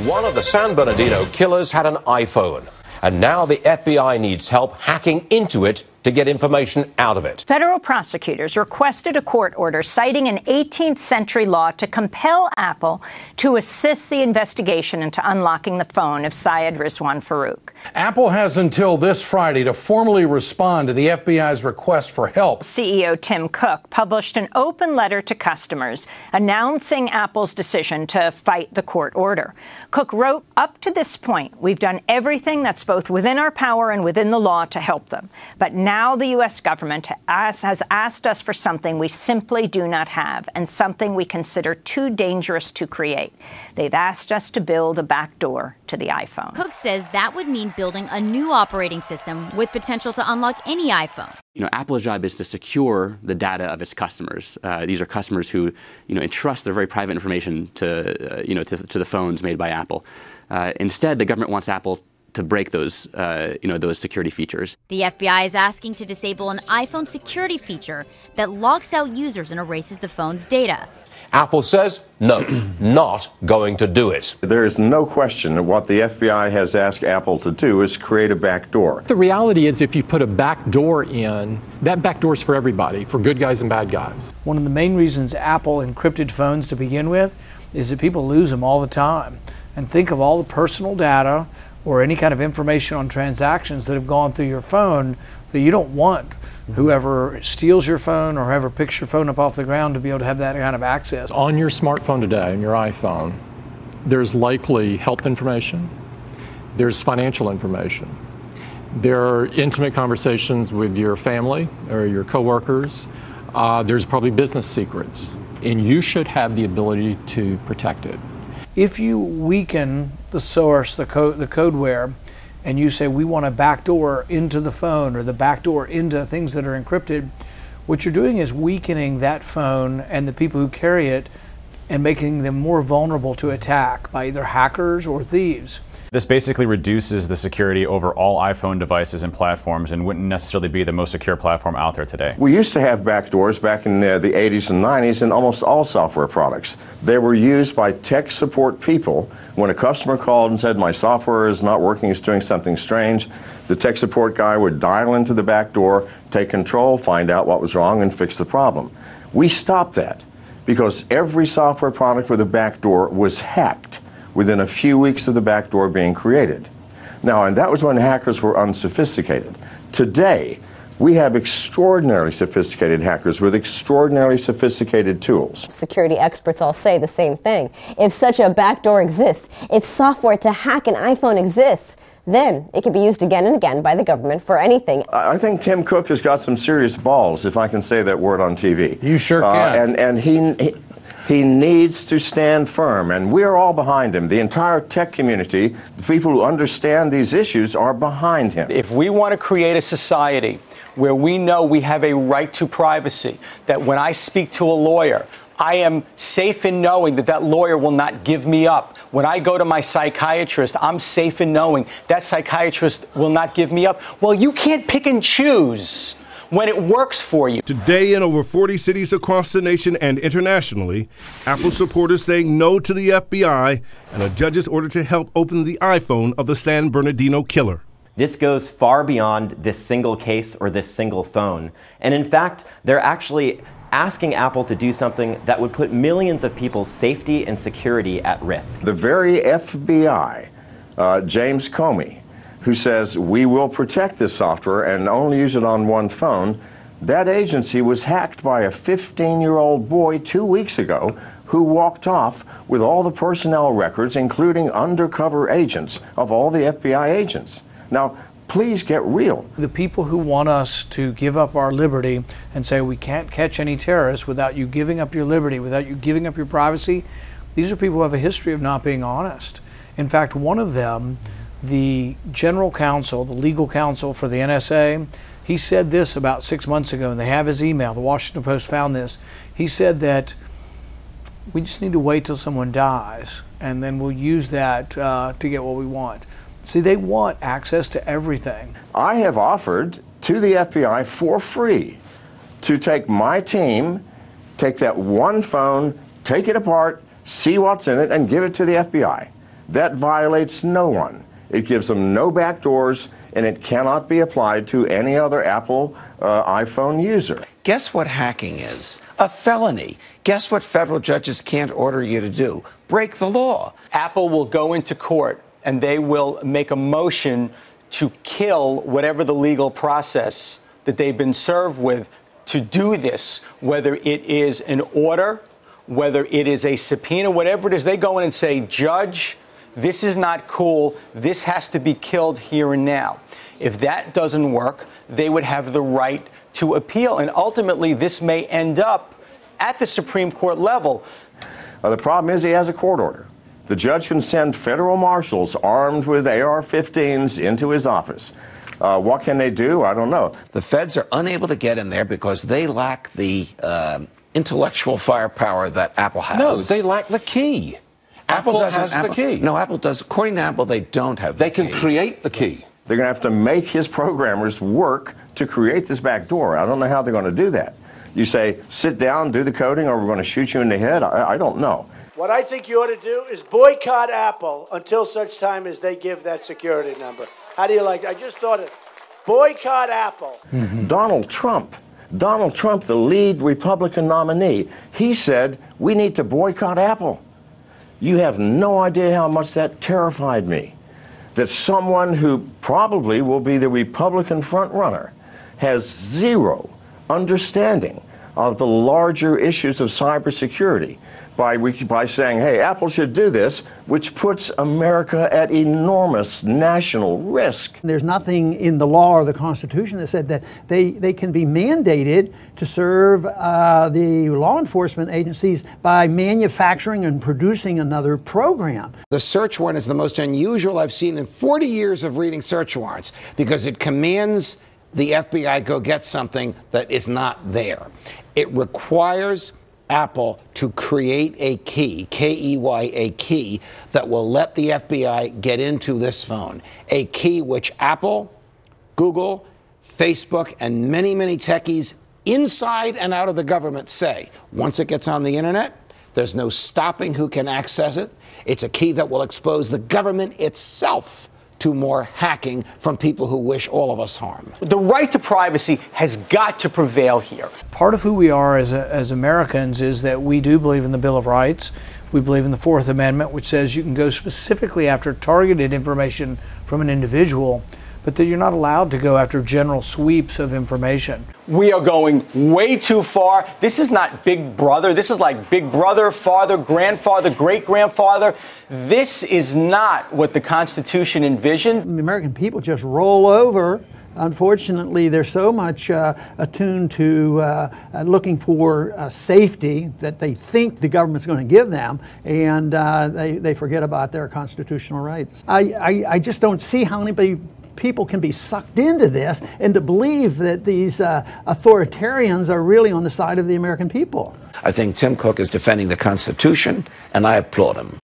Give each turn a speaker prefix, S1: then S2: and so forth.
S1: One of the San Bernardino killers had an iPhone, and now the FBI needs help hacking into it to get information out of it.
S2: Federal prosecutors requested a court order citing an 18th century law to compel Apple to assist the investigation into unlocking the phone of Syed Rizwan Farouk.
S3: Apple has until this Friday to formally respond to the FBI's request for help.
S2: CEO Tim Cook published an open letter to customers announcing Apple's decision to fight the court order. Cook wrote, "Up to this point, we've done everything that's both within our power and within the law to help them. But now the U.S. government has asked us for something we simply do not have and something we consider too dangerous to create. They've asked us to build a backdoor to the iPhone."
S4: Cook says that would mean building a new operating system with potential to unlock any iPhone.
S5: Apple's job is to secure the data of its customers. These are customers who, entrust their very private information to the phones made by Apple. Instead, the government wants Apple to break those security features.
S4: The FBI is asking to disable an iPhone security feature that locks out users and erases the phone's data.
S1: Apple says, no, not going to do it.
S6: There is no question that what the FBI has asked Apple to do is create a backdoor.
S7: The reality is if you put a backdoor in, that backdoor is for everybody, for good guys and bad guys.
S8: One of the main reasons Apple encrypted phones to begin with is that people lose them all the time. And think of all the personal data or any kind of information on transactions that have gone through your phone that you don't want whoever steals your phone or whoever picks your phone up off the ground to be able to have that kind of access.
S7: On your smartphone today, on your iPhone, there's likely health information, there's financial information, there are intimate conversations with your family or your coworkers, there's probably business secrets, and you should have the ability to protect it.
S8: If you weaken the source, the codeware, and you say we want a backdoor into the phone or the backdoor into things that are encrypted, what you're doing is weakening that phone and the people who carry it and making them more vulnerable to attack by either hackers or thieves.
S9: This basically reduces the security over all iPhone devices and platforms and wouldn't necessarily be the most secure platform out there today.
S6: We used to have backdoors back in the 80s and 90s in almost all software products. They were used by tech support people. When a customer called and said, my software is not working, it's doing something strange, the tech support guy would dial into the backdoor, take control, find out what was wrong, and fix the problem. We stopped that because every software product with a backdoor was hacked within a few weeks of the backdoor being created. Now, and that was when hackers were unsophisticated. Today, we have extraordinarily sophisticated hackers with extraordinarily sophisticated tools.
S10: Security experts all say the same thing. If such a backdoor exists, if software to hack an iPhone exists, then it can be used again and again by the government for anything.
S6: I think Tim Cook has got some serious balls, if I can say that word on TV.
S3: You sure can.
S6: And he needs to stand firm, and we're all behind him. The entire tech community, the people who understand these issues, are behind him.
S11: If we want to create a society where we know we have a right to privacy, that when I speak to a lawyer, I am safe in knowing that that lawyer will not give me up. When I go to my psychiatrist, I'm safe in knowing that psychiatrist will not give me up. Well, you can't pick and choose when it works for you.
S12: Today, in over 40 cities across the nation and internationally, Apple supporters saying no to the FBI and a judge's order to help open the iPhone of the San Bernardino killer.
S13: This goes far beyond this single case or this single phone. And in fact, they're actually asking Apple to do something that would put millions of people's safety and security at risk.
S6: The very FBI, James Comey, who says we will protect this software and only use it on one phone, that agency was hacked by a 15-year-old boy 2 weeks ago who walked off with all the personnel records, including undercover agents of all the FBI agents. Now, please get real.
S8: The people who want us to give up our liberty and say we can't catch any terrorists without you giving up your liberty, without you giving up your privacy, these are people who have a history of not being honest. In fact, one of them, the general counsel, the legal counsel for the NSA, he said this about 6 months ago, and they have his email. The Washington Post found this. He said that we just need to wait till someone dies, and then we'll use that to get what we want. See, they want access to everything.
S6: I have offered to the FBI for free to take my team, take that one phone, take it apart, see what's in it, and give it to the FBI. That violates no one. It gives them no backdoors, and it cannot be applied to any other Apple iPhone user.
S14: Guess what hacking is? A felony. Guess what federal judges can't order you to do? Break the law.
S11: Apple will go into court and they will make a motion to kill whatever the legal process that they've been served with to do this, whether it is an order, whether it is a subpoena, whatever it is. They go in and say, Judge, this is not cool. This has to be killed here and now. If that doesn't work, they would have the right to appeal. And ultimately, this may end up at the Supreme Court level.
S6: The problem is he has a court order. The judge can send federal marshals armed with AR-15s into his office. What can they do? I don't know.
S14: The feds are unable to get in there because they lack the intellectual firepower that Apple has.
S1: No, they lack the key. Apple has the key.
S14: No, Apple does. According to Apple, they don't have the key.
S1: They can create the key.
S6: They're going to have to make his programmers work to create this back door. I don't know how they're going to do that. You say, sit down, do the coding, or we're going to shoot you in the head? I don't know.
S15: What I think you ought to do is boycott Apple until such time as they give that security number. How do you like that? I just thought it. Boycott Apple.
S6: Donald Trump, the lead Republican nominee, he said, we need to boycott Apple. You have no idea how much that terrified me. That someone who probably will be the Republican frontrunner has zero understanding of the larger issues of cybersecurity by saying, hey, Apple should do this, which puts America at enormous national risk.
S16: There's nothing in the law or the Constitution that said that they can be mandated to serve the law enforcement agencies by manufacturing and producing another program.
S14: The search warrant is the most unusual I've seen in 40 years of reading search warrants because it commands the FBI go get something that is not there. It requires Apple to create a key, K-E-Y, a key that will let the FBI get into this phone. A key which Apple, Google, Facebook, and many, many techies inside and out of the government say, once it gets on the internet, there's no stopping who can access it. It's a key that will expose the government itself to more hacking from people who wish all of us harm.
S11: The right to privacy has got to prevail here.
S8: Part of who we are as Americans is that we do believe in the Bill of Rights. We believe in the Fourth Amendment, which says you can go specifically after targeted information from an individual, but that you're not allowed to go after general sweeps of information.
S11: We are going way too far. This is not Big Brother. This is like Big Brother, father, grandfather, great-grandfather. This is not what the Constitution envisioned.
S16: The American people just roll over. Unfortunately, they're so much attuned to looking for safety that they think the government's going to give them, and they forget about their constitutional rights. I just don't see how anybody people can be sucked into this and to believe that these authoritarians are really on the side of the American people.
S14: I think Tim Cook is defending the Constitution, and I applaud him.